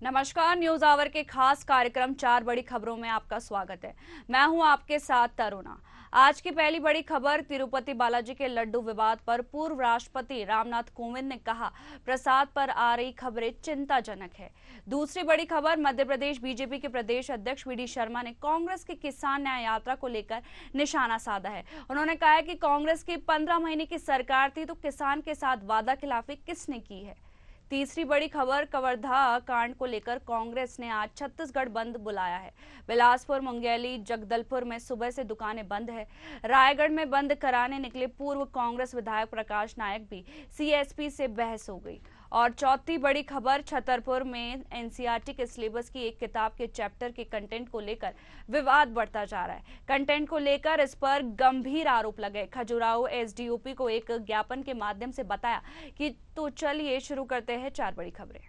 नमस्कार। News our के खास कार्यक्रम 4 बड़ी खबरों में आपका स्वागत है। मैं हूं आपके साथ तरुणा। आज की पहली बड़ी खबर, तिरुपति बालाजी के लड्डू विवाद पर पूर्व राष्ट्रपति रामनाथ कोविंद ने कहा, प्रसाद पर आ रही खबरें चिंताजनक है। दूसरी बड़ी खबर, मध्य प्रदेश बीजेपी के प्रदेश अध्यक्ष वी डी शर्मा ने कांग्रेस की किसान न्याय यात्रा को लेकर निशाना साधा है। उन्होंने कहा है कि कांग्रेस की 15 महीने की सरकार थी तो किसान के साथ वादा खिलाफी किसने की है। तीसरी बड़ी खबर, कवर्धा कांड को लेकर कांग्रेस ने आज छत्तीसगढ़ बंद बुलाया है। बिलासपुर, मुंगेली, जगदलपुर में सुबह से दुकानें बंद है। रायगढ़ में बंद कराने निकले पूर्व कांग्रेस विधायक प्रकाश नायक भी सीएसपी से बहस हो गई। और चौथी बड़ी खबर, छतरपुर में एनसीईआरटी के सिलेबस की एक किताब के चैप्टर के कंटेंट को लेकर विवाद बढ़ता जा रहा है। कंटेंट को लेकर इस पर गंभीर आरोप लगे। खजुराहो एसडीओपी को एक ज्ञापन के माध्यम से बताया कि तो चलिए शुरू करते हैं 4 बड़ी खबरें।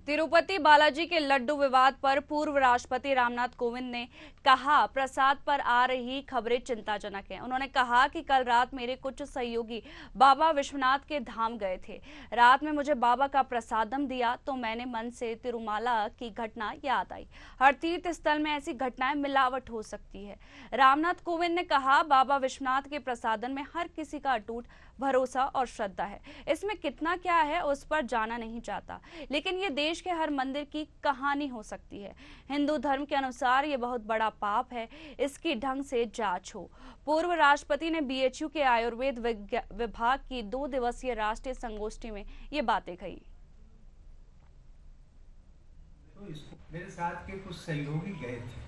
तिरुपति बालाजी के लड्डू विवाद पर पूर्व राष्ट्रपति रामनाथ कोविंद ने कहा, प्रसाद पर आ रही खबरें चिंताजनक हैं। उन्होंने कहा कि कल रात मेरे कुछ सहयोगी बाबा विश्वनाथ के धाम गए थे। रात में मुझे बाबा का प्रसादम दिया तो मैंने मन से तिरुमाला की घटना याद आई। हर तीर्थ स्थल में ऐसी घटनाएं मिलावट हो सकती है। रामनाथ कोविंद ने कहा, बाबा विश्वनाथ के प्रसादन में हर किसी का अटूट भरोसा और श्रद्धा है। इसमें कितना क्या है उस पर जाना नहीं चाहता, लेकिन ये देश के हर मंदिर की कहानी हो सकती है। हिंदू धर्म के अनुसार ये बहुत बड़ा पाप है, इसकी ढंग से जांच हो। पूर्व राष्ट्रपति ने बीएचयू के आयुर्वेद विभाग की 2 दिवसीय राष्ट्रीय संगोष्ठी में ये बातें कही। तो मेरे साथ के कुछ सहयोगी गए थे,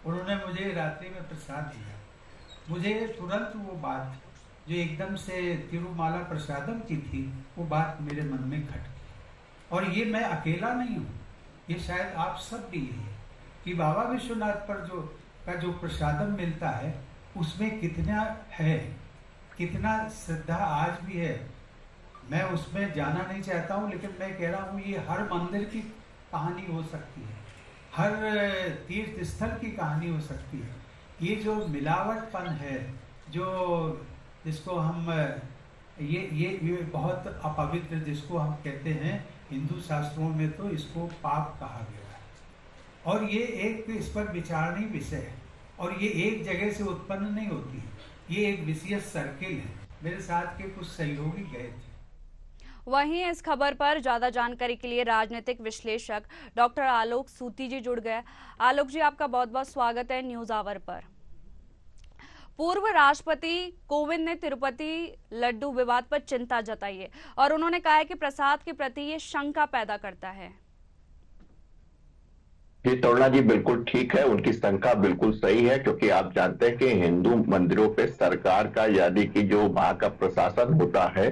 उन्होंने मुझे रात्रि में प्रसाद दिया। मुझे तुरंत वो बात जो एकदम से तिरुमाला प्रसादम की थी, वो बात मेरे मन में खट गई। और ये मैं अकेला नहीं हूँ, ये शायद आप सब भी यही है कि बाबा विश्वनाथ पर जो प्रसादम मिलता है उसमें कितना है, कितना श्रद्धा आज भी है। मैं उसमें जाना नहीं चाहता हूँ, लेकिन मैं कह रहा हूँ ये हर मंदिर की कहानी हो सकती है, हर तीर्थ स्थल की कहानी हो सकती है। ये जो मिलावटपन है, जो जिसको हम ये बहुत अपवित्र, जिसको हम कहते हैं हिंदू शास्त्रों में तो इसको पाप कहा गया है। और ये एक इस पर विचारणीय विषय है, और ये एक जगह से उत्पन्न नहीं होती है, ये एक विशेष सर्किल है। मेरे साथ के कुछ सहयोगी गए थे। वहीं इस खबर पर ज्यादा जानकारी के लिए राजनीतिक विश्लेषक डॉक्टर आलोक सूती जी जुड़ गए। आलोक जी, आपका बहुत बहुत स्वागत है न्यूज आवर पर। पूर्व राष्ट्रपति कोविंद ने तिरुपति लड्डू विवाद पर चिंता जताई है और उन्होंने कहा है कि प्रसाद के प्रति ये शंका पैदा करता है। जी तरुणा जी, बिल्कुल ठीक है, उनकी शंका बिल्कुल सही है, क्योंकि आप जानते हैं कि हिंदू मंदिरों पे सरकार का, यानी कि जो वहां का प्रशासन होता है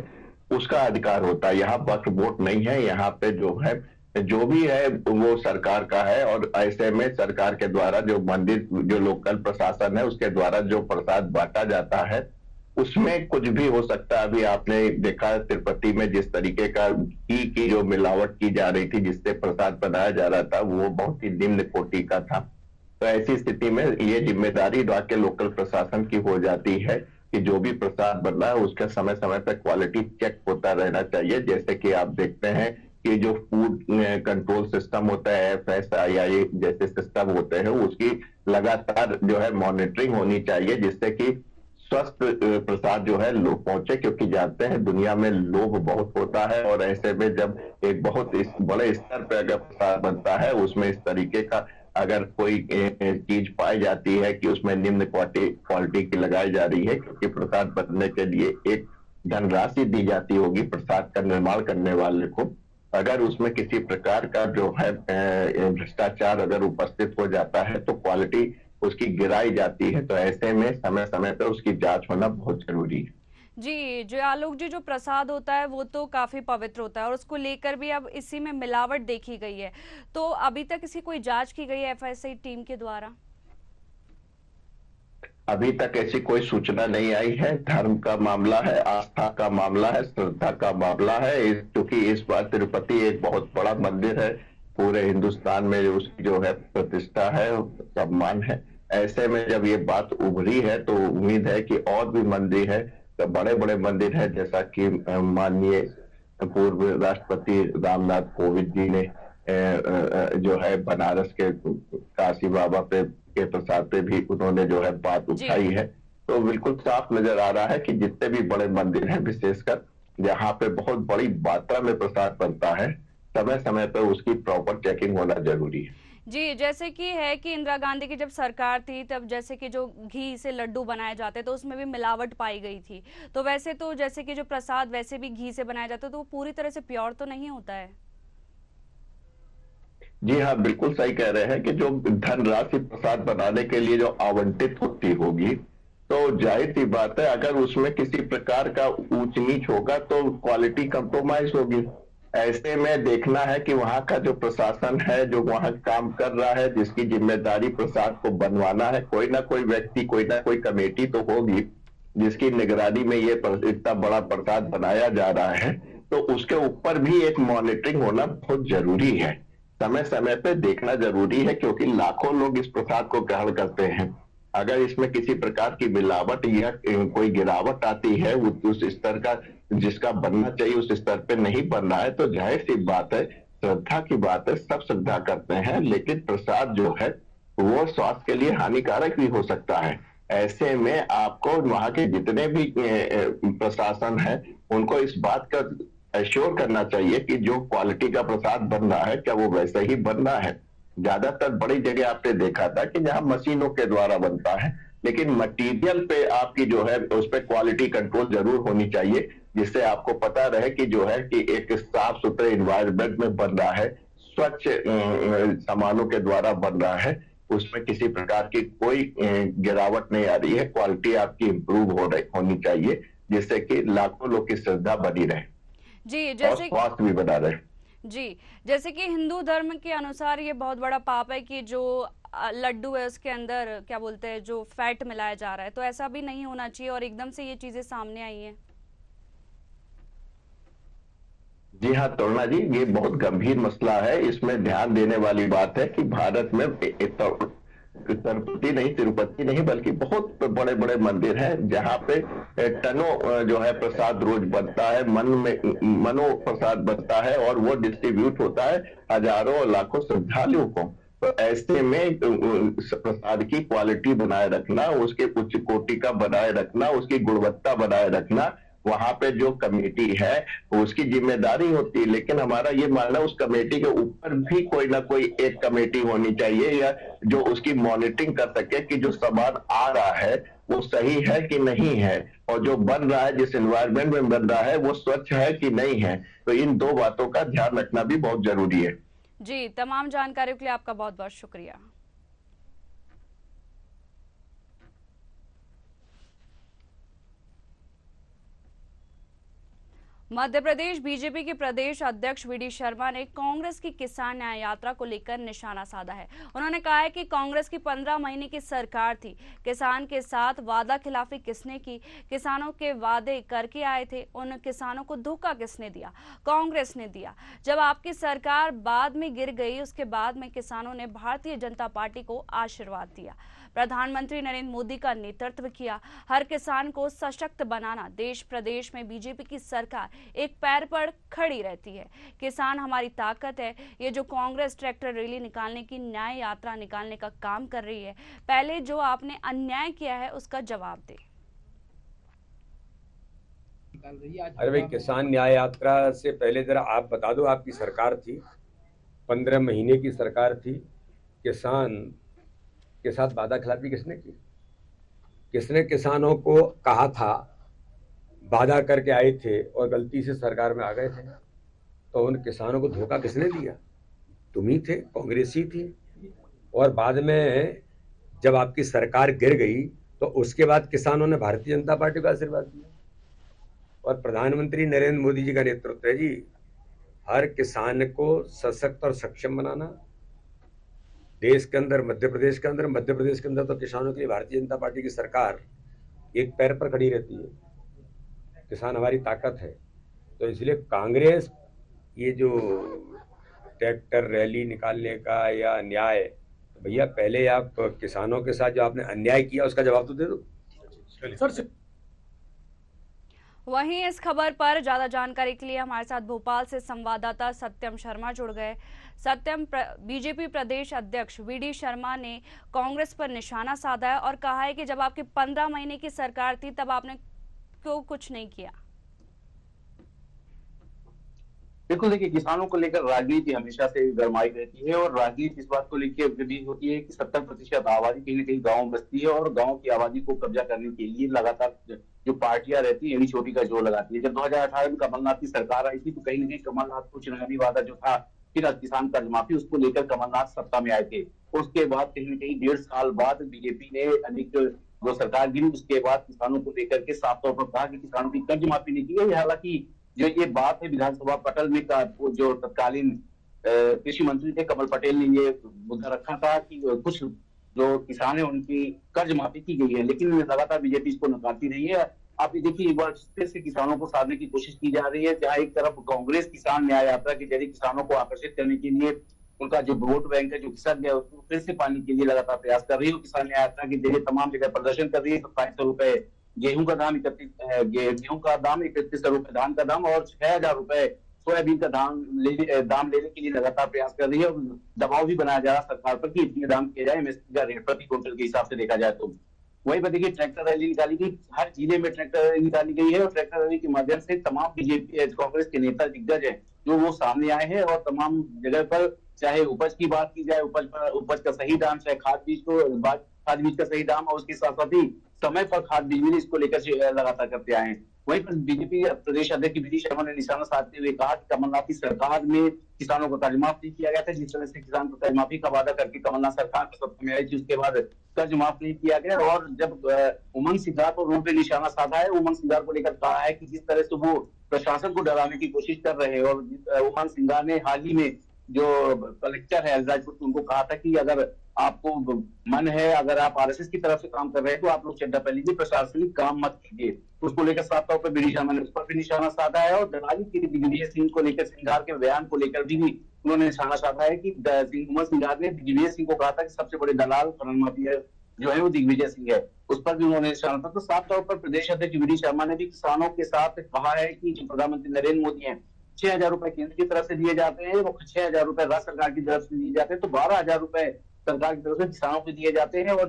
उसका अधिकार होता है। यहाँ वक्फ बोर्ड नहीं है, यहाँ पे जो भी है वो सरकार का है। और ऐसे में सरकार के द्वारा जो मंदिर, जो लोकल प्रशासन है उसके द्वारा जो प्रसाद बांटा जाता है उसमें कुछ भी हो सकता है। अभी आपने देखा तिरुपति में जिस तरीके का घी की जो मिलावट की जा रही थी, जिससे प्रसाद बनाया जा रहा था, वो बहुत ही निम्न कोटि का था। तो ऐसी स्थिति में ये जिम्मेदारी राज्य लोकल प्रशासन की हो जाती है कि जो भी प्रसाद बन रहा है उसका समय समय पर क्वालिटी चेक होता रहना चाहिए। जैसे कि आप देखते हैं कि जो फूड कंट्रोल सिस्टम होता है, FSSAI जैसे सिस्टम होते हैं, उसकी लगातार जो है मॉनिटरिंग होनी चाहिए, जिससे कि स्वस्थ प्रसाद जो है लोग पहुंचे। क्योंकि जानते हैं दुनिया में लोभ बहुत होता है, और ऐसे में जब एक बहुत बड़े स्तर पर अगर प्रसाद बनता है, उसमें इस तरीके का अगर कोई चीज पाई जाती है कि उसमें निम्न क्वालिटी की लगाई जा रही है, क्योंकि प्रसाद बनने के लिए एक धनराशि दी जाती होगी प्रसाद का निर्माण करने वाले को, अगर उसमें किसी प्रकार का जो है भ्रष्टाचार अगर उपस्थित हो जाता है तो क्वालिटी उसकी गिराई जाती है। तो ऐसे में समय समय पर उसकी जांच होना बहुत जरूरी है। जी जो आलोक जी, जो प्रसाद होता है वो तो काफी पवित्र होता है और उसको लेकर भी अब इसी में मिलावट देखी गई है, तो अभी तक इसकी कोई जांच की गई है एफएसआई टीम के द्वारा? अभी तक ऐसी कोई सूचना नहीं आई है। धर्म का मामला है, आस्था का मामला है, श्रद्धा का मामला है। क्योंकि इस बार तिरुपति एक बहुत बड़ा मंदिर है, पूरे हिंदुस्तान में उसकी जो है प्रतिष्ठा है, सम्मान है, ऐसे में जब ये बात उभरी है तो उम्मीद है कि और भी मंदिर है, तो बड़े बड़े मंदिर है, जैसा कि माननीय पूर्व राष्ट्रपति रामनाथ कोविंद जी ने जो है बनारस के काशी बाबा पे के प्रसाद पे भी उन्होंने जो है बात उठाई है। तो बिल्कुल साफ नजर आ रहा है कि जितने भी बड़े मंदिर हैं, विशेषकर जहाँ पे बहुत बड़ी मात्रा में प्रसाद बनता है, समय समय पर उसकी प्रॉपर चेकिंग होना जरूरी है। जी, जैसे कि है कि इंदिरा गांधी की जब सरकार थी तब जैसे कि जो घी से लड्डू बनाए जाते तो उसमें भी मिलावट पाई गई थी। तो वैसे तो जैसे कि जो प्रसाद वैसे भी घी से बनाया जाता है तो वो पूरी तरह से प्योर तो नहीं होता है। जी हाँ, बिल्कुल सही कह रहे हैं कि जो धनराशि प्रसाद बनाने के लिए जो आवंटित होती होगी, तो जाहिर सी बात है अगर उसमें किसी प्रकार का ऊंच नीच होगा तो क्वालिटी कंप्रोमाइज होगी। ऐसे में देखना है कि वहां का जो प्रशासन है, जो वहां काम कर रहा है, जिसकी जिम्मेदारी प्रसाद को बनवाना है, कोई ना कोई व्यक्ति, कोई ना कोई कमेटी तो होगी जिसकी निगरानी में ये इतना बड़ा प्रसाद बनाया जा रहा है, तो उसके ऊपर भी एक मॉनिटरिंग होना बहुत जरूरी है। समय समय पे देखना जरूरी है, क्योंकि लाखों लोग इस प्रसाद को ग्रहण करते हैं। अगर इसमें किसी प्रकार की मिलावट या कोई गिरावट आती है, उस स्तर का जिसका बनना चाहिए उस स्तर पे नहीं बन रहा है, तो जाहिर सी बात है, श्रद्धा की बात है, सब श्रद्धा करते हैं, लेकिन प्रसाद जो है वो स्वास्थ्य के लिए हानिकारक भी हो सकता है। ऐसे में आपको वहां के जितने भी प्रशासन है, उनको इस बात का एश्योर करना चाहिए कि जो क्वालिटी का प्रसाद बन रहा है, क्या वो वैसे ही बन रहा है। ज्यादातर बड़ी जगह आपने देखा था कि जहां मशीनों के द्वारा बनता है, लेकिन मटेरियल पे आपकी जो है उस पर क्वालिटी कंट्रोल जरूर होनी चाहिए, जिससे आपको पता रहे कि जो है कि एक साफ सुथरे इन्वायरमेंट में बन रहा है, स्वच्छ सामानों के द्वारा बन रहा है, उसमें किसी प्रकार की कोई गिरावट नहीं आ रही है, क्वालिटी आपकी इंप्रूव होनी चाहिए, जिससे कि लाखों लोग की श्रद्धा बनी रहे जी, और जैसे स्वास्थ्य भी बना रहे। जी, जैसे कि हिंदू धर्म के अनुसार ये बहुत बड़ा पाप है कि जो लड्डू है उसके अंदर क्या बोलते हैं जो फैट मिलाया जा रहा है, तो ऐसा भी नहीं होना चाहिए और एकदम से ये चीजें सामने आई हैं। जी हाँ तरुणा जी, ये बहुत गंभीर मसला है। इसमें ध्यान देने वाली बात है कि भारत में तिरुपति नहीं, तिरुपति नहीं, बल्कि बहुत बड़े बड़े मंदिर हैं जहाँ पे टनों जो है प्रसाद रोज बनता है, मनो प्रसाद बनता है और वो डिस्ट्रीब्यूट होता है हजारों और लाखों श्रद्धालुओं को। तो ऐसे में प्रसाद की क्वालिटी बनाए रखना, उसके उच्च कोटि का बनाए रखना, उसकी गुणवत्ता बनाए रखना, वहां पे जो कमेटी है उसकी जिम्मेदारी होती है। लेकिन हमारा ये मानना, उस कमेटी के ऊपर भी कोई ना कोई एक कमेटी होनी चाहिए, या जो उसकी मॉनिटरिंग कर सके कि जो सामान आ रहा है वो सही है कि नहीं है, और जो बन रहा है, जिस एनवायरमेंट में बन रहा है, वो स्वच्छ है कि नहीं है। तो इन दो बातों का ध्यान रखना भी बहुत जरूरी है। जी, तमाम जानकारियों के लिए आपका बहुत बहुत शुक्रिया। मध्य प्रदेश बीजेपी के प्रदेश अध्यक्ष वीडी शर्मा ने कांग्रेस की किसान न्याय यात्रा को लेकर निशाना साधा है। उन्होंने कहा है कि कांग्रेस की 15 महीने की सरकार थी, किसान के साथ वादा खिलाफी किसने की, किसानों के वादे करके आए थे, उन किसानों को धोखा किसने दिया, कांग्रेस ने दिया। जब आपकी सरकार बाद में गिर गई, उसके बाद में किसानों ने भारतीय जनता पार्टी को आशीर्वाद दिया, प्रधानमंत्री नरेंद्र मोदी का नेतृत्व किया। हर किसान को सशक्त बनाना, देश प्रदेश में बीजेपी की सरकार एक पैर पर खड़ी रहती है। किसान हमारी ताकत है। ये जो कांग्रेस ट्रैक्टर रैली निकालने की, न्याय यात्रा निकालने का काम कर रही है, पहले जो आपने अन्याय किया है उसका जवाब दे। अरे भाई, किसान न्याय यात्रा से पहले जरा आप बता दो, आपकी सरकार थी, 15 महीने की सरकार थी, किसान के साथ वादा खिलाफी किसने की? किसने किसानों को कहा था, वादा करके आए थे और गलती से सरकार में आ गए थे, तो उन किसानों को धोखा किसने दिया? तुम ही थे, कांग्रेस ही थी। और बाद में जब आपकी सरकार गिर गई तो उसके बाद किसानों ने भारतीय जनता पार्टी को आशीर्वाद दिया, और प्रधानमंत्री नरेंद्र मोदी जी का नेतृत्व है जी हर किसान को सशक्त और सक्षम बनाना। देश के अंदर, मध्य प्रदेश के अंदर तो किसानों के लिए भारतीय जनता पार्टी की सरकार एक पैर पर खड़ी रहती है। किसान हमारी ताकत है। तो इसलिए कांग्रेस ये जो ट्रैक्टर रैली निकालने का या न्याय भैया पहले आप किसानों के साथ जो आपने अन्याय किया उसका जवाब तो दे दो सर। वहीं इस खबर पर ज्यादा जानकारी के लिए हमारे साथ भोपाल से संवाददाता सत्यम शर्मा जुड़ गए। सत्यम, बीजेपी प्रदेश अध्यक्ष वीडी शर्मा ने कांग्रेस पर निशाना साधा है और कहा है कि जब आपकी 15 महीने की सरकार थी तब आपने क्यों कुछ नहीं किया। बिल्कुल, देखिए, किसानों को लेकर राजनीति हमेशा से गरमाई रहती है और राजनीति इस बात को लेकर भी होती है कि 70% आबादी कहीं ना कहीं गांव में बसती है और गांव की आबादी को कब्जा करने के लिए लगातार जो पार्टियां रहती है, यही छोटी का जोर लगाती है। जब 2018 में कमलनाथ की सरकार आई थी तो कहीं ना कहीं कमलनाथ को चुनावी वादा जो था फिर किसान कर्ज माफी, उसको लेकर कमलनाथ सत्ता में आए थे। उसके बाद कहीं ना कहीं 1.5 साल बाद बीजेपी ने अनेक जो सरकार गिरी, उसके बाद किसानों को लेकर के साफ तौर पर कहा कि किसानों की कर्ज माफी नहीं की गई। हालांकि जो ये बात है विधानसभा पटल में का जो तत्कालीन कृषि मंत्री थे कमल पटेल ने ये मुद्दा रखा था कि कुछ जो किसान है उनकी कर्ज माफी की गई है, लेकिन लगातार बीजेपी इसको नकारती रही है। आप ये देखिए, एक बार फिर से किसानों को साधने की कोशिश की जा रही है, जहां एक तरफ कांग्रेस किसान न्याय यात्रा के जरिए किसानों को आकर्षित करने के लिए उनका जो वोट बैंक है जो खिसक गया उसको फिर से पाने के लिए लगातार प्रयास कर रही है। किसान न्याय यात्रा के जरिए तमाम जगह प्रदर्शन कर रही है। 2700 रुपए गेहूं का दाम, 3100 रुपए धान का दाम और 6000 रुपए सोयाबीन का दाम लेने के लिए लगातार प्रयास कर रही है और दबाव भी बनाया जा रहा है सरकार पर कि इतने दाम किया जाए एमएसपी का रेट प्रति क्विंटल के हिसाब से देखा जाए तो। वहीं पर देखिए, ट्रैक्टर रैली निकाली गई, हर जिले में ट्रैक्टर रैली निकाली गई है और ट्रैक्टर रैली के माध्यम से तमाम बीजेपी कांग्रेस के नेता दिग्गज है जो वो सामने आए हैं और तमाम जगह पर चाहे उपज की बात की जाए, उपज का सही दाम, चाहे खाद बीज का सही दाम और उसके साथ साथ ही समय पर खाद बीज मिले, इसको लेकर लगातार करते आए हैं। वहीं पर बीजेपी प्रदेश अध्यक्ष वीडी शर्मा ने निशाना साधते हुए कहा कि कमलनाथ की सरकार में किसानों को कर्ज माफ नहीं किया गया था। जिस तरह से किसान को कर्ज माफी का वादा करके कमलनाथ सरकार सत्ता में आई थी, उसके बाद कर्ज माफ नहीं किया गया। और जब उमंग सिंगार को रोड पे निशाना साधा है, उमंग सिंगार को लेकर कहा है कि जिस तरह से वो प्रशासन को डराने की कोशिश कर रहे हैं और उमंग सिंगार ने हाल ही में जो कलेक्टर है अलीराजपुर, उनको कहा था कि अगर आपको मन है, अगर आप आरएसएस की तरफ से काम कर रहे हैं तो आप लोग चड्डा पहन लीजिए, प्रशासनिक काम मत कीजिए। उसको लेकर साफ तौर पर वीडी शर्मा ने उस पर भी निशाना साधा है और दलाली के दिग्विजय सिंह को लेकर, सिंघार के बयान को लेकर भी उन्होंने निशाना साधा है कि उमंग सिंघार ने दिग्विजय सिंह को कहा था कि सबसे बड़े दलाल खनन माफिया जो है वो दिग्विजय सिंह है, उस पर भी उन्होंने निशाना था। तो साफ तौर पर प्रदेश अध्यक्ष वीडी शर्मा ने भी किसानों के साथ कहा है कि जो प्रधानमंत्री नरेंद्र मोदी है 6000 रुपए केंद्र की तरफ से दिए जाते हैं, वो 6000 रुपए राज्य सरकार की तरफ से दिए जाते हैं, तो 12000 रुपए सरकार की तरफ से किसानों को दिए जाते हैं। और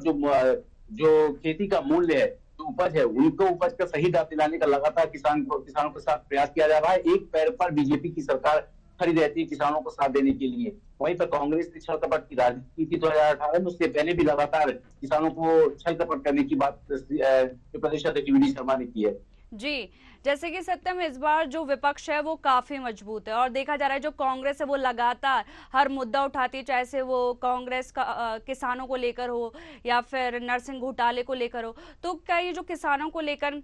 जो खेती का मूल्य है, जो उपज है, उनको उपज का सही दाम दिलाने का लगातार किसानों के साथ प्रयास किया जा रहा है। एक पैर पर बीजेपी की सरकार खड़ी रहती है किसानों को साथ देने के लिए। वहीं पर कांग्रेस ने छल कपट की राजनीति की 2018 में, उससे पहले भी लगातार किसानों को छल कपट करने की बात जो प्रदेश अध्यक्ष वीडी शर्मा ने की है। जी, जैसे कि सत्यम, इस बार जो विपक्ष है वो काफी मजबूत है और देखा जा रहा है जो कांग्रेस है वो लगातार हर मुद्दा उठाती है, चाहे से वो कांग्रेस का किसानों को लेकर हो या फिर नरसिंह घोटाले को लेकर हो। तो क्या ये जो किसानों को लेकर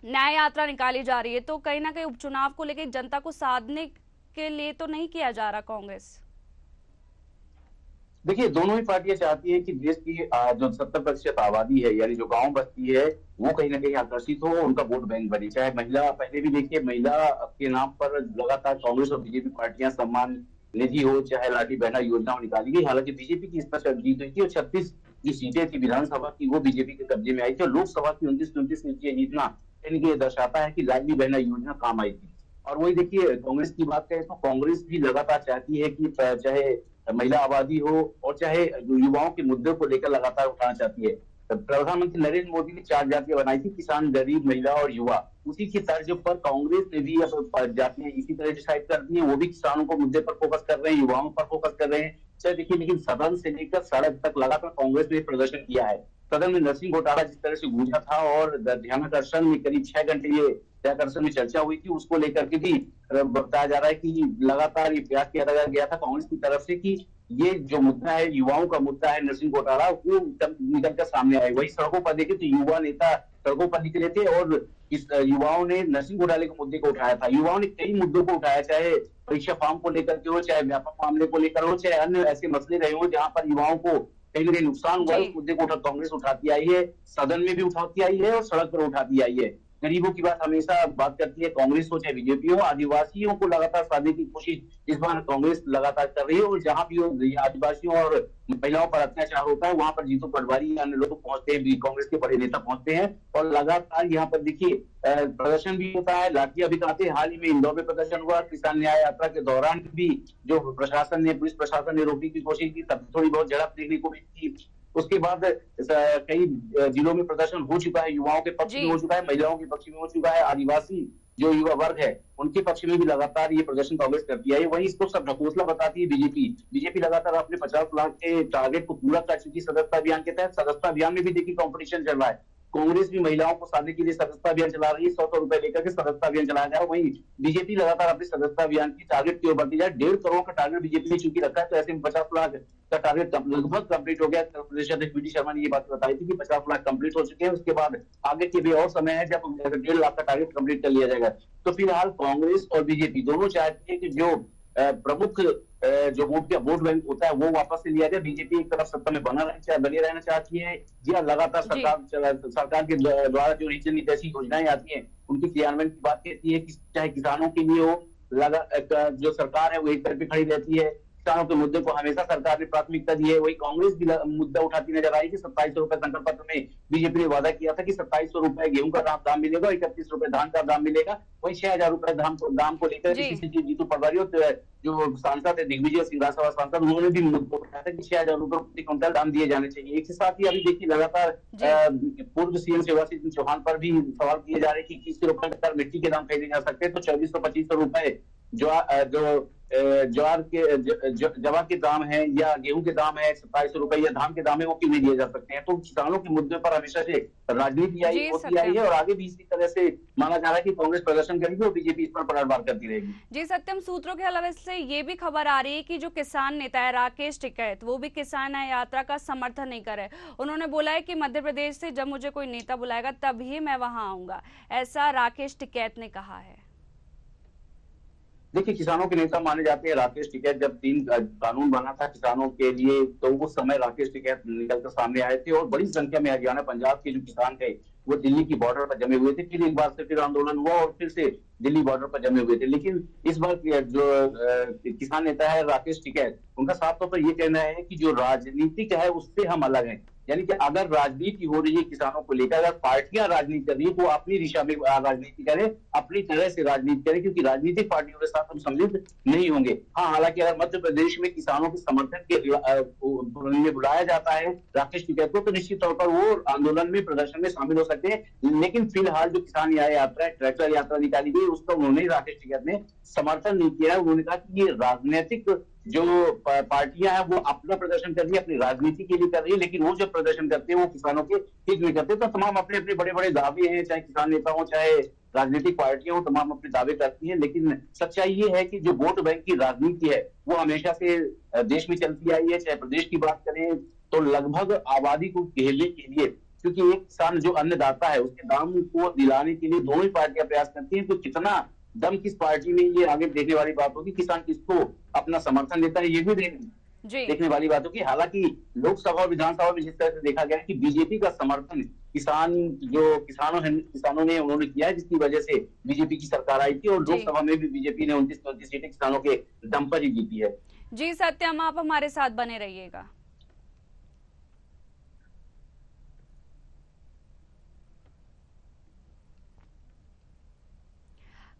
न्याय यात्रा निकाली जा रही है तो कहीं ना कहीं उपचुनाव को लेकर जनता को साधने के लिए तो नहीं किया जा रहा कांग्रेस? देखिए, दोनों ही पार्टियां चाहती है कि देश की जो 70% आबादी है, यानी जो गांव बस्ती है, वो कहीं ना कहीं आकर्षित हो, उनका वोट बैंक बने। चाहे महिला, पहले भी देखिए महिला के नाम पर लगातार कांग्रेस और बीजेपी पार्टियां सम्मान निधि हो, चाहे लाठी बहना योजना निकाली गई। हालांकि बीजेपी की इस पर जीत हुई थी और 36 जो सीटें थी विधानसभा की वो बीजेपी के कब्जे में आई थी और लोकसभा की 29 सीटें जीतना यानी ये दर्शाता है कि लाडली बहना योजना काम आई थी। और वही देखिए, कांग्रेस की बात करें तो कांग्रेस भी लगातार चाहती है कि चाहे महिला आबादी हो और चाहे युवाओं के मुद्दे को लेकर लगातार उठाना चाहती है। प्रधानमंत्री नरेंद्र मोदी ने 4 जातियां बनाई थी, किसान, गरीब, महिला और युवा। उसी की तर्ज पर कांग्रेस ने भी अब जातियां इसी तरह डिसाइड कर दी है। वो भी किसानों को मुद्दे पर फोकस कर रहे हैं, युवाओं पर फोकस कर रहे हैं। चाहे देखिए, लेकिन सदन से लेकर सड़क तक लगातार कांग्रेस ने प्रदर्शन किया है। सदन में नरसिंह घोटाला जिस तरह से गूंजा था और ध्यानाकर्षण में करीब 6 घंटे ये ध्यानाकर्षण में चर्चा हुई थी, उसको लेकर के भी बताया जा रहा है कि लगातार ये प्रयास किया गया था कांग्रेस की तरफ से कि ये जो मुद्दा है, युवाओं का मुद्दा है, नरसिंह घोटाला, वो निकल कर सामने आए। वही सड़कों पर देखे तो युवा नेता सड़कों पर निकले थे और इस युवाओं ने नरसिंह घोटाले के मुद्दे को उठाया था। युवाओं ने कई मुद्दों को उठाया, चाहे परीक्षा फॉर्म को लेकर के हो, चाहे व्यापक मामले को लेकर हो, चाहे अन्य ऐसे मसले रहे हो जहां पर युवाओं को कहीं ना कहीं नुकसान हुआ, उस मुद्दे को कांग्रेस उठाती आई है, सदन में भी उठाती आई है और सड़क पर उठाती आई है। गरीबों की बात हमेशा बात करती है, कांग्रेस हो चाहे बीजेपी हो। आदिवासियों को लगातार साधने की कोशिश इस बार कांग्रेस लगातार कर रही है, और जहां भी आदिवासियों और महिलाओं पर अत्याचार होता है वहां पर जीतू पटवारी अन्य लोग पहुंचते हैं, कांग्रेस के बड़े नेता पहुंचते हैं, और लगातार यहाँ पर देखिए प्रदर्शन भी होता है, लाठियां भी खाते हैं। हाल ही में इंदौर में प्रदर्शन हुआ, किसान न्याय यात्रा के दौरान भी जो पुलिस प्रशासन ने रोकने की कोशिश की, तब थोड़ी बहुत झड़प देखने को मिली थी। उसके बाद कई जिलों में प्रदर्शन हो चुका है, युवाओं के पक्ष में हो चुका है, महिलाओं के पक्ष में हो चुका है, आदिवासी जो युवा वर्ग है उनके पक्ष में भी लगातार ये प्रदर्शन कांग्रेस करती है। वहीं इसको सब ढकोसला बताती है बीजेपी लगातार अपने 50 लाख के टारगेट को पूरा कर चुकी सदस्यता अभियान के तहत। सदस्यता अभियान में भी देखिए कंपटीशन चल रहा है, कांग्रेस भी महिलाओं को साधने के लिए सदस्यता अभियान चला रही है, 100 रुपए लेकर के सदस्यता अभियान चलाया जा रहा है। वहीं बीजेपी लगातार अपनी सदस्यता अभियान की टारगेट की ओर बढ़ती जाए। 1.5 करोड़ का टारगेट बीजेपी ने चूंकि रखा है, तो ऐसे में 50 लाख का टारगेट लगभग कंप्लीट हो गया। प्रदेश अध्यक्ष बीडी शर्मा ने ये बात बताई थी कि 50 लाख कंप्लीट हो चुके हैं, उसके बाद आगे के भी और समय है जब 1.5 लाख का टारगेट कंप्लीट कर लिया जाएगा। तो फिलहाल कांग्रेस और बीजेपी दोनों चाहती है कि जो प्रमुख जो वोट बैंक होता है वो वापस से लिया जाए। बीजेपी एक तरफ सत्ता में बने रहना चाहती है, या लगातार सरकार के द्वारा जो रीजन नीति ऐसी योजनाएं आती हैं उनकी क्रियान्वयन की बात कहती है कि चाहे किसानों के लिए हो, जो सरकार है वो एक तरफ खड़ी रहती है। किसानों के मुद्दे को हमेशा सरकार ने प्राथमिकता दी है। वही कांग्रेस भी मुद्दा उठाती नजर आई कि 2700 रुपए संकल्प पत्र में बीजेपी ने वादा किया था कि 2700 रुपए गेहूं का दाम मिलेगा, 31 रुपए धान का दाम मिलेगा। वही 6000 रुपए दाम को लेकर जीतू पटवारी और जो सांसद है दिग्विजय सिंह राज्यसभा सांसद, उन्होंने भी मुद्दा उठाया था कि 6000 रुपए प्रति क्विंटल दाम दिए जाने चाहिए। एक साथ ही अभी देखिए लगातार पूर्व सीएम शिवराज सिंह चौहान पर भी सवाल किए जा रहे हैं कि 21 रुपए मिट्टी के दाम खरीदे जा सकते हैं, तो 2400-2500 रुपए जो जवार के दाम है या गेहूं के दाम है 2700 रुपए या धान के दाम है वो क्यों नहीं दिए जा सकते हैं। तो किसानों के मुद्दे पर हमेशा से राजनीति होती आई है, और आगे भी इसी तरह से माना जा रहा है कि कांग्रेस प्रदर्शन करेगी और बीजेपी इस पर पलटवार करती रहेगी। जी सत्यम, सूत्रों के अलावा से ये भी खबर आ रही है कि जो किसान नेता है राकेश टिकैत, वो भी किसान यात्रा का समर्थन नहीं कर रहे। उन्होंने बोला है कि मध्य प्रदेश से जब मुझे कोई नेता बुलाएगा तभी मैं वहां आऊंगा, ऐसा राकेश टिकैत ने कहा है। देखिए, किसानों के नेता माने जाते हैं राकेश टिकैत। जब 3 कानून बना था किसानों के लिए, तो उस समय राकेश टिकैत निकलकर सामने आए थे, और बड़ी संख्या में हरियाणा पंजाब के जो किसान थे वो दिल्ली की बॉर्डर पर जमे हुए थे। फिर एक बार से फिर आंदोलन हुआ और फिर से दिल्ली बॉर्डर पर जमे हुए थे। लेकिन इस बार जो किसान नेता है राकेश टिकैत, उनका साफ तौर पर यह कहना है कि जो राजनीतिक है उससे हम अलग हैं। यानी कि अगर राजनीति हो रही है किसानों को लेकर, अगर पार्टियां राजनीति कर रही है तो अपनी दिशा में राजनीति करें, अपनी तरह से राजनीति करें, क्योंकि राजनीतिक पार्टियों के साथ हम सम्मिलित नहीं होंगे। हाँ, हालांकि अगर मध्य प्रदेश में किसानों के समर्थन के लिए बुलाया जाता है राकेश टिकैत को, तो निश्चित तौर पर वो आंदोलन में प्रदर्शन में शामिल हो सकते हैं। लेकिन फिलहाल जो किसान न्याय यात्रा है, ट्रैक्टर यात्रा निकाली गई, उसका उन्होंने राकेश टिकैत ने समर्थन नहीं किया है। उन्होंने कहा कि ये राजनीतिक जो पार्टियां हैं वो अपना प्रदर्शन कर रही है, अपनी राजनीति के लिए कर रही है, लेकिन वो जब प्रदर्शन करते हैं वो किसानों के हित में करते हैं। तो तमाम अपने अपने बड़े बड़े दावे हैं, चाहे किसान नेता हो चाहे राजनीतिक पार्टियां हो, तमाम अपने दावे करती हैं। लेकिन सच्चाई ये है कि जो वोट बैंक की राजनीति है वो हमेशा से देश में चलती आई है। चाहे प्रदेश की बात करें तो लगभग आबादी को घेरने के लिए, क्योंकि एक किसान जो अन्नदाता है उसके दाम को दिलाने के लिए दोनों ही पार्टियां प्रयास करती हैं। तो कितना दम किस पार्टी में, ये आगे देखने वाली बात होगी। किसान किसको अपना समर्थन देता है ये भी देखने वाली बात होगी। हालांकि लोकसभा और विधानसभा में जिस तरह से देखा गया कि बीजेपी का समर्थन किसानों ने उन्होंने किया है, जिसकी वजह से बीजेपी की सरकार आई थी, और लोकसभा में भी बीजेपी ने 29 सीटें किसानों के दम पर ही जीती है। जी सत्यम, आप हमारे साथ बने रहिएगा।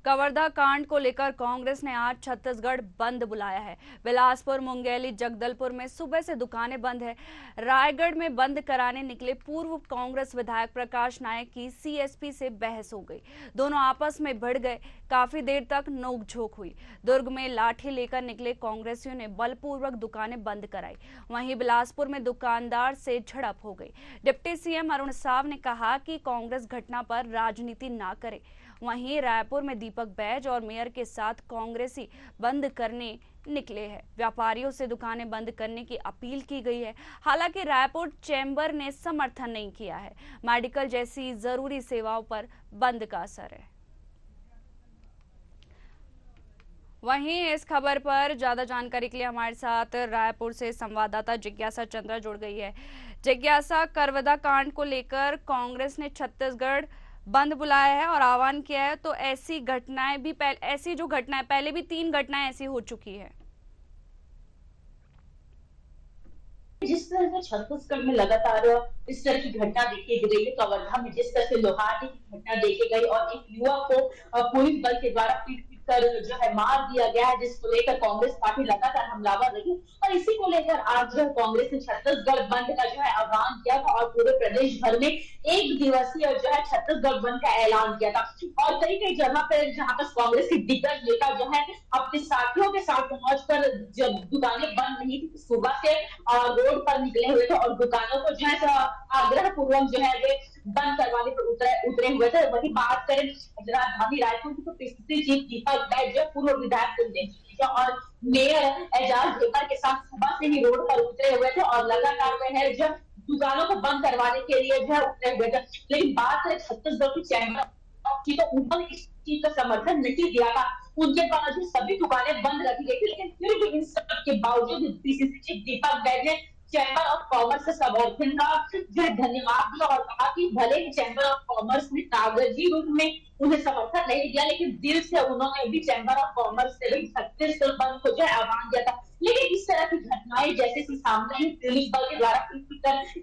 कवर्धा कांड को लेकर कांग्रेस ने आज छत्तीसगढ़ बंद बुलाया है। बिलासपुर, मुंगेली, जगदलपुर में सुबह से दुकानें बंद है। रायगढ़ में बंद कराने निकले पूर्व कांग्रेस विधायक प्रकाश नायक की सीएसपी से बहस हो गई। दोनों आपस में भिड़ गए, काफी देर तक नोकझोंक हुई। दुर्ग में लाठी लेकर निकले कांग्रेसियों ने बलपूर्वक दुकानें बंद कराई। वहीं बिलासपुर में दुकानदार से झड़प हो गई। डिप्टी सीएम अरुण साव ने कहा कि कांग्रेस घटना पर राजनीति ना करे। वहीं रायपुर में दीपक बैज और मेयर के साथ कांग्रेसी बंद करने निकले हैं। व्यापारियों से दुकानें बंद करने की अपील की गई है। हालांकि रायपुर चैम्बर ने समर्थन नहीं किया है। मेडिकल जैसी जरूरी सेवाओं पर बंद का असर है। वहीं इस खबर पर ज्यादा जानकारी के लिए हमारे साथ रायपुर से संवाददाता जिज्ञासा चंद्रा जुड़ गई है। जिज्ञासा, करवदा कांड को लेकर कांग्रेस ने छत्तीसगढ़ बंद बुलाया है और आह्वान किया है, तो ऐसी घटनाएं भी ऐसी जो घटनाएं पहले भी 3 घटनाएं ऐसी हो चुकी है। जिस तरह से छत्तीसगढ़ में लगातार इस तरह की घटना देखी गई है, कवर्धा में जिस तरह से लोहाटी की घटना देखी गई और एक युवक को पुलिस बल के द्वारा पीट कर जो है मार दिया गया है, जिसको लेकर कांग्रेस पार्टी लगातार हमलावर रही और इसी को लेकर आज जो है कांग्रेस ने छत्तीसगढ़ बंद का जो है आह्वान किया था और पूरे प्रदेश भर में 1 दिवसीय जो है छत्तीसगढ़ बंद का ऐलान किया था। और कई कई जगह पर जहां पर कांग्रेस के दिग्गज नेता जो है अपने साथियों के साथ पहुंच कर जब दुकानें बंद नहीं थी सुबह से रोड पर निकले हुए थे और दुकानों को जो है आग्रह पूर्वक जो है वे बंद करवाने पर उतरे हुए थे। वही बात करें राजधानी रायपुर की तो पीसीसी चीफ दीपक बैज पूर्व विधायक कुलदीप सिंह और मेयर एजाज ढेबर के साथ सुबह से ही रोड पर उतरे हुए थे और लगातार वह जो दुकानों को बंद करवाने के लिए जो है उतरे हुए थे। लेकिन बात करें छत्तीसगढ़ की चैम्बर की तो उन्होंने इस चीज का समर्थन नहीं दिया था, उनके बावजूद सभी दुकानें बंद रखी गई थी। लेकिन फिर भी इन सब के बावजूद पीसीसी चीफ दीपक बैज ने चैम्बर ऑफ कॉमर्स के समर्थन का जो धन्यवाद दिया और कहा कि भले ही चैम्बर ऑफ कॉमर्स ने कागजी रूप में उन्हें समर्थन नहीं दिया, लेकिन दिल से उन्होंने भी चैम्बर ऑफ कॉमर्स से भी छत्तीसगढ़ बंद को जो है आह्वान दिया था। लेकिन इस तरह की घटनाएं जैसे कि सामने ही पुलिस बल के द्वारा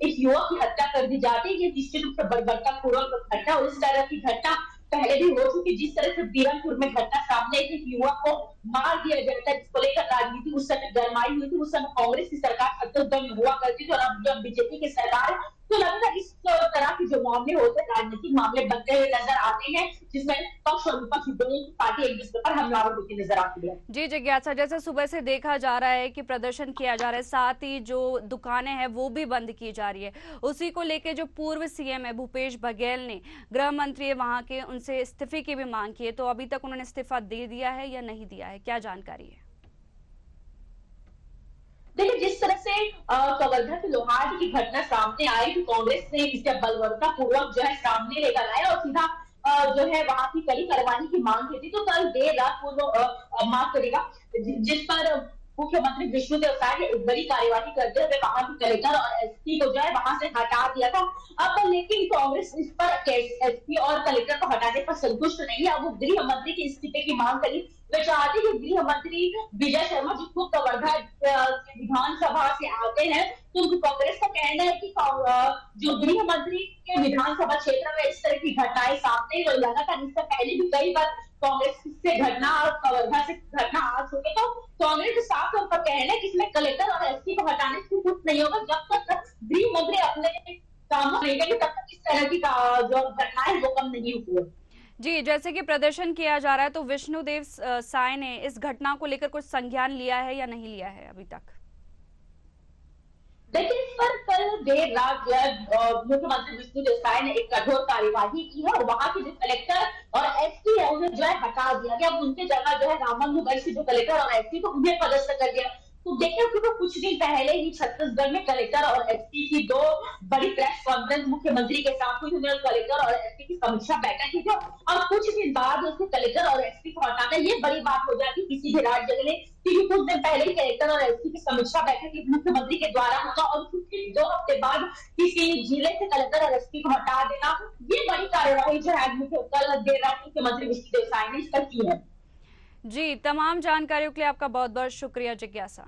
एक युवक की हत्या कर दी जाती है, ये निश्चित रूप से बर्बरतापूर्वक घटना और इस तरह की घटना पहले भी हो चुकी। जिस तरह से बीरमपुर में घटना सामने एक युवक को मार दिया जाता है, जिसको लेकर राजनीति उस समय गरमाई हुई थी। उस समय कांग्रेस की सरकार छत्तीसगढ़ में हुआ करती थी और अब जब बीजेपी की सरकार है तो लगातार इस तरह के जो मामले होते हैं राजनीतिक मामले बनते हुए नजर आते हैं, जिसमें पक्ष और विपक्ष दोनों की पार्टी एक दूसरे पर हमलावर होती नजर आती है। जी जिज्ञासा, जैसे सुबह से देखा जा रहा है कि प्रदर्शन किया जा रहा है, साथ ही जो दुकानें हैं वो भी बंद की जा रही है, उसी को लेकर जो पूर्व सीएम है भूपेश बघेल ने गृह मंत्री है वहां के, उनसे इस्तीफे की भी मांग की है, तो अभी तक उन्होंने इस्तीफा दे दिया है या नहीं दिया है, क्या जानकारी है? देखिए जिस तरह से कवर्धा की लोहार की घटना सामने आई तो कांग्रेस ने इसे बलवत्ता पूर्वक जो है सामने लेकर आया और सीधा जो है वहां की कड़ी कार्रवाई की मांग की थी। तो कल देर रात पूर्व माफ करेगा जिस पर मुख्यमंत्री विष्णुदेव साय ने एक बड़ी कार्यवाही करते हुए वहां की कलेक्टर और एसपी को जो है वहां से हटा दिया था। अब लेकिन कांग्रेस इस पर एसपी और कलेक्टर को हटाने पर संतुष्ट नहीं है। अब वो गृह मंत्री के इस्तीफे की मांग करी। वे चाहते कि गृह मंत्री विजय शर्मा जो खुद कवर्धा विधानसभा से आते हैं, तो कांग्रेस का कहना है कि जो गृह मंत्री के विधानसभा क्षेत्र में इस तरह की घटनाएं सामने लगातार इससे पहले भी कई बार कांग्रेस से घटना और कवर्धा से घटना आ चुके, तो कांग्रेस के साफ तौर पर कहना है कि इसमें कलेक्टर और एसपी को हटाने से कुछ नहीं होगा जब तक गृह मंत्री अपने काम नहीं करेंगे, तब तक इस तरह की जो घटना है वो कम नहीं हुई। जी, जैसे कि प्रदर्शन किया जा रहा है तो विष्णुदेव साय ने इस घटना को लेकर कुछ संज्ञान लिया है या नहीं लिया है अभी तक? लेकिन इस पर कल देर रात जो है मुख्यमंत्री विष्णुदेव साय ने एक कठोर कार्यवाही की है और वहां के जो कलेक्टर और एसपी है उन्हें जो है हटा दिया गया। अब उनके जगह जो है रामनगढ़ से जो कलेक्टर और एसपी तो उन्हें पदस्थ कर दिया। तो देखिए कि वो कुछ दिन पहले ही छत्तीसगढ़ में कलेक्टर और एसपी की 2 बड़ी प्रेस कॉन्फ्रेंस मुख्यमंत्री के साथ हुई, उन्हें कलेक्टर और एसपी की समीक्षा बैठक की थी और कुछ दिन बाद उसको कलेक्टर और एसपी को हटाना ये बड़ी बात हो जाती किसी भी राज्य के लिए, क्योंकि कुछ दिन पहले ही कलेक्टर और एसपी की समीक्षा बैठक मुख्यमंत्री के द्वारा होगा और फिर 2 हफ्ते बाद किसी जिले से कलेक्टर और एसपी को हटा देना, ये बड़ी कार्यवाही जो है कल देर रात मुख्यमंत्री विष्णुदेव साय ने इसका की है। जी, तमाम जानकारियों के लिए आपका बहुत बहुत शुक्रिया जिज्ञासा।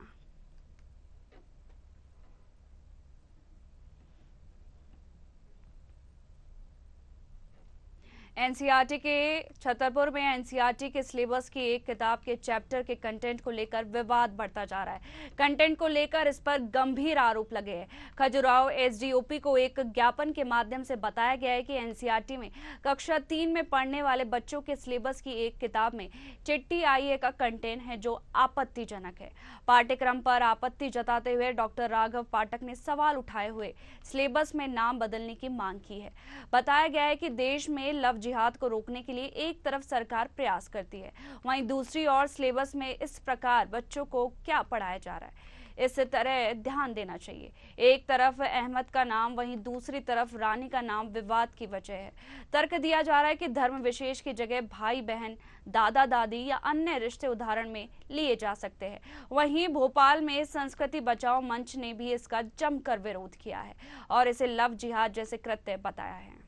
एनसीईआरटी के छतरपुर में एनसीईआरटी के सिलेबस की एक किताब के चैप्टर के कंटेंट को लेकर विवाद बढ़ता जा रहा है। कंटेंट को लेकर इस पर गंभीर आरोप लगे हैं। खजुराहो एसडीओपी को एक ज्ञापन के माध्यम से बताया गया है कि एनसीईआरटी में कक्षा 3 में पढ़ने वाले बच्चों के सिलेबस की एक किताब में चिट्टी आईए का कंटेंट है जो आपत्तिजनक है। पाठ्यक्रम पर आपत्ति जताते हुए डॉक्टर राघव पाठक ने सवाल उठाए हुए सिलेबस में नाम बदलने की मांग की है। बताया गया है कि देश में लव जिहाद को रोकने के लिए एक तरफ सरकार प्रयास करती है, वहीं दूसरी ओर सिलेबस में इस प्रकार बच्चों को क्या पढ़ाया जा रहा है, इस तरह ध्यान देना चाहिए। एक तरफ अहमद का नाम, वहीं दूसरी तरफ रानी का नाम विवाद की वजह है। तर्क दिया जा रहा है कि धर्म विशेष की जगह भाई बहन, दादा दादी या अन्य रिश्ते उदाहरण में लिए जा सकते हैं। वहीं भोपाल में संस्कृति बचाओ मंच ने भी इसका जमकर विरोध किया है और इसे लव जिहाद जैसे कृत्य बताया है।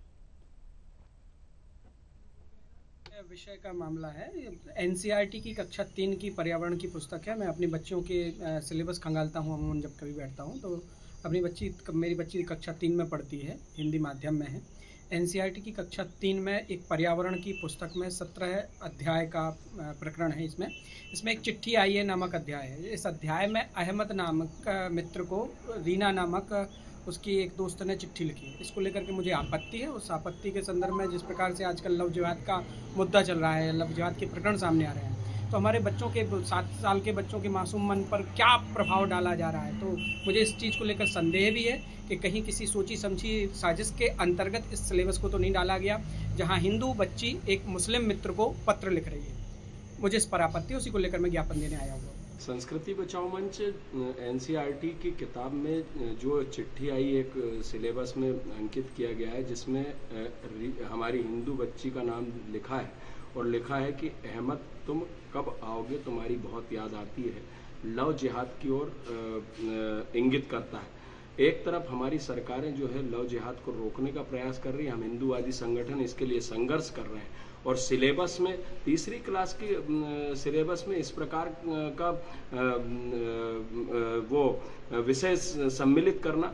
विषय का मामला है। एनसीईआरटी की कक्षा 3 की पर्यावरण की पुस्तक है। मैं अपने बच्चों के सिलेबस खंगालता हूँ अमूमन जब कभी बैठता हूँ तो। मेरी बच्ची कक्षा 3 में पढ़ती है, हिंदी माध्यम में है। एनसीईआरटी की कक्षा 3 में एक पर्यावरण की पुस्तक में 17 अध्याय का प्रकरण है। इसमें एक चिट्ठी आई है नामक अध्याय है। इस अध्याय में अहमद नामक मित्र को रीना नामक उसकी एक दोस्त ने चिट्ठी लिखी है। इसको लेकर के मुझे आपत्ति है। उस आपत्ति के संदर्भ में जिस प्रकार से आजकल लव जिहाद का मुद्दा चल रहा है, लव जिहाद के प्रकरण सामने आ रहे हैं, तो हमारे बच्चों के 7 साल के बच्चों के मासूम मन पर क्या प्रभाव डाला जा रहा है। तो मुझे इस चीज़ को लेकर संदेह भी है कि कहीं किसी सोची समझी साजिश के अंतर्गत इस सिलेबस को तो नहीं डाला गया, जहाँ हिंदू बच्ची एक मुस्लिम मित्र को पत्र लिख रही है। मुझे इस पर आपत्ति है, उसी को लेकर मैं ज्ञापन देने आया हुआ। संस्कृति बचाओ मंच एनसीईआरटी की किताब में जो चिट्ठी आई एक सिलेबस में अंकित किया गया है, जिसमें हमारी हिंदू बच्ची का नाम लिखा है और लिखा है कि अहमद तुम कब आओगे, तुम्हारी बहुत याद आती है, लव जिहाद की ओर इंगित करता है। एक तरफ हमारी सरकारें जो है लव जिहाद को रोकने का प्रयास कर रही है, हम हिंदूवादी संगठन इसके लिए संघर्ष कर रहे हैं, और सिलेबस में तीसरी क्लास की सिलेबस में इस प्रकार का वो विषय सम्मिलित करना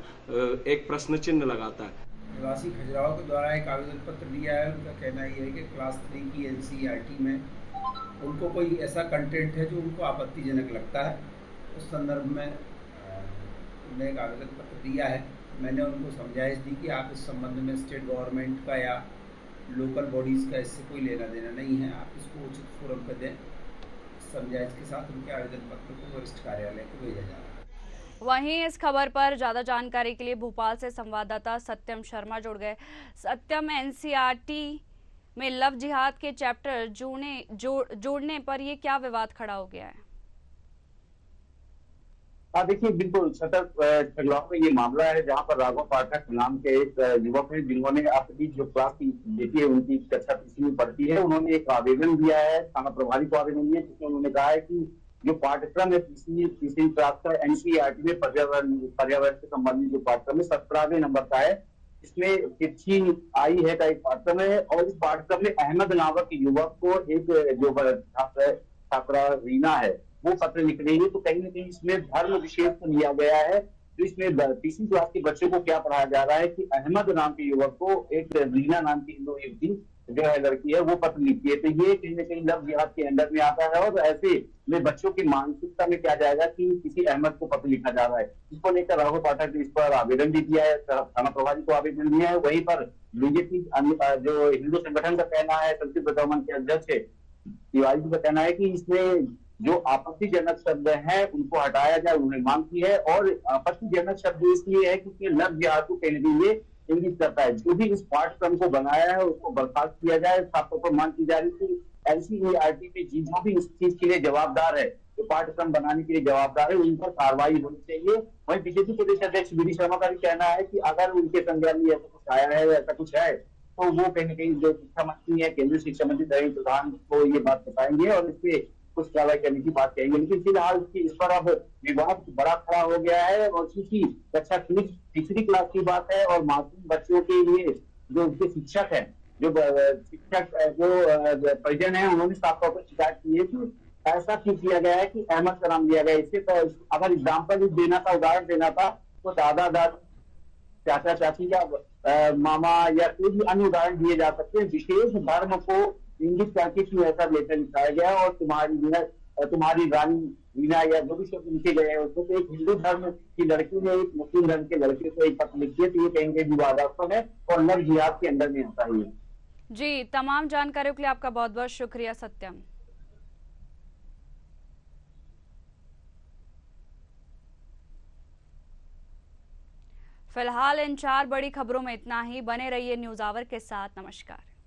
एक प्रश्न चिन्ह लगाता है। निवासी खजुराहो के द्वारा एक आवेदन पत्र दिया है। उनका कहना ये है कि क्लास 3 की एनसीईआरटी में उनको कोई ऐसा कंटेंट है जो उनको आपत्तिजनक लगता है। उस संदर्भ में उन्होंने एक आवेदन पत्र दिया है। मैंने उनको समझाइश दी कि आप इस संबंध में स्टेट गवर्नमेंट का या लोकल बॉडीज़ का इससे कोई लेना देना नहीं है, आप इसको उचित फोरम पर दें। समझाइश के साथ उनके आवेदन पत्र को वरिष्ठ कार्यालय को भेजा जा रहा है। वहीं इस खबर पर ज्यादा जानकारी के लिए भोपाल से संवाददाता सत्यम शर्मा जुड़ गए। सत्यम, एनसीईआरटी में लव जिहाद के चैप्टर जोड़ने पर ये क्या विवाद खड़ा हो गया है? हाँ देखिए, बिल्कुल खजुराहो में ये मामला है जहाँ पर राघव पाठक नाम के एक युवक है जिन्होंने अपनी जो क्लास की बेटी है उनकी कक्षा 3 में पढ़ती है, उन्होंने एक आवेदन दिया है, थाना प्रभारी को आवेदन दिया, जिसमें उन्होंने कहा है कि जो पाठ्यक्रम है तीसरी क्लास का एनसीईआरटी में पर्यावरण से संबंधित जो पाठ्यक्रम है 17वें नंबर का है। इसमें चिट्ठी आई है का एक पाठ्यक्रम है, और इस पाठ्यक्रम में अहमद नामक युवक को एक जो छात्रा रीना है वो पत्र लिख रही है। तो कहीं ना कहीं इसमें धर्म विशेष को लिया गया है। तो इसमें तीसरी क्लास के बच्चों को क्या पढ़ाया जा रहा है कि अहमद नाम के युवक को एक रीना नाम की हिंदू युवती जो है लड़की है वो पत्र लिखती है। तो ये कहीं ना कहीं लव जिहाद के अंदर में आता है, और ऐसे में बच्चों की मानसिकता में क्या जाएगा कि किसी अहमद को पत्र लिखा जा रहा है। इसको लेकर राघव पाठक ने इस पर आवेदन भी दिया है, थाना प्रभारी को आवेदन दिया है। वहीं पर बीजेपी जो हिंदू संगठन का कहना है, संस्कृति बचाओ मंच के अध्यक्ष तिवारी जी का कहना है कि इसमें जो आपत्तिजनक शब्द हैं उनको हटाया जाए, उन्होंने मांग की है। और आपत्तिजनक शब्द इसलिए है क्योंकि लव जिहाद को कहीं ना ये इंगित करता है। जो भी इस पाठ्यक्रम को बनाया है उसको बर्खास्त किया जाए। साफ तौर पर मांग की जा रही थी एनसीईआरटी में जो भी इस चीज के लिए जवाबदार है, जो पाठ्यक्रम बनाने के लिए जवाबदार है, उन पर कार्रवाई होनी चाहिए। वहीं बीजेपी प्रदेश अध्यक्ष वीडी शर्मा का भी कहना है कि अगर उनके संज्ञान में ऐसा कुछ आया है, ऐसा कुछ है, तो वो कहीं ना कहीं जो शिक्षा मंत्री है, केंद्रीय शिक्षा मंत्री धर्मेंद्र प्रधान को ये बात बताएंगे और इसपे कुछ कार्रवाई करने की बात कहेंगे। लेकिन फिलहाल इस पर अब विवाद बड़ा खड़ा हो गया है, और चूंकि कक्षा तीसरी क्लास की बात है और मासूम बच्चों के लिए जो उनके शिक्षक है, जो परिजन है, उन्होंने साफ तौर पर शिकायत की है कि ऐसा क्यों किया गया है कि अहमद का नाम लिया गया। इससे तो अगर एग्जाम्पल देना था, उदाहरण देना था, तो दादा दादी, चाचा चाची या मामा या कोई भी अन्य उदाहरण दिए जा सकते हैं। विशेष धर्म को इंगित करके क्यों ऐसा लेटर लिखाया गया, और तुम्हारी रानी वीना या जो भी शब्द लिखे गए हैं उसको, तो एक हिंदू धर्म की लड़की ने एक मुस्लिम धर्म के लड़के को एक पत्र लिखी है। तो ये कहेंगे विवादास्पद है और लव जिहाद के अंदर में आता है। जी, तमाम जानकारियों के लिए आपका बहुत बहुत शुक्रिया सत्यम। फिलहाल इन 4 बड़ी खबरों में इतना ही। बने रहिए न्यूज़ आवर के साथ। नमस्कार।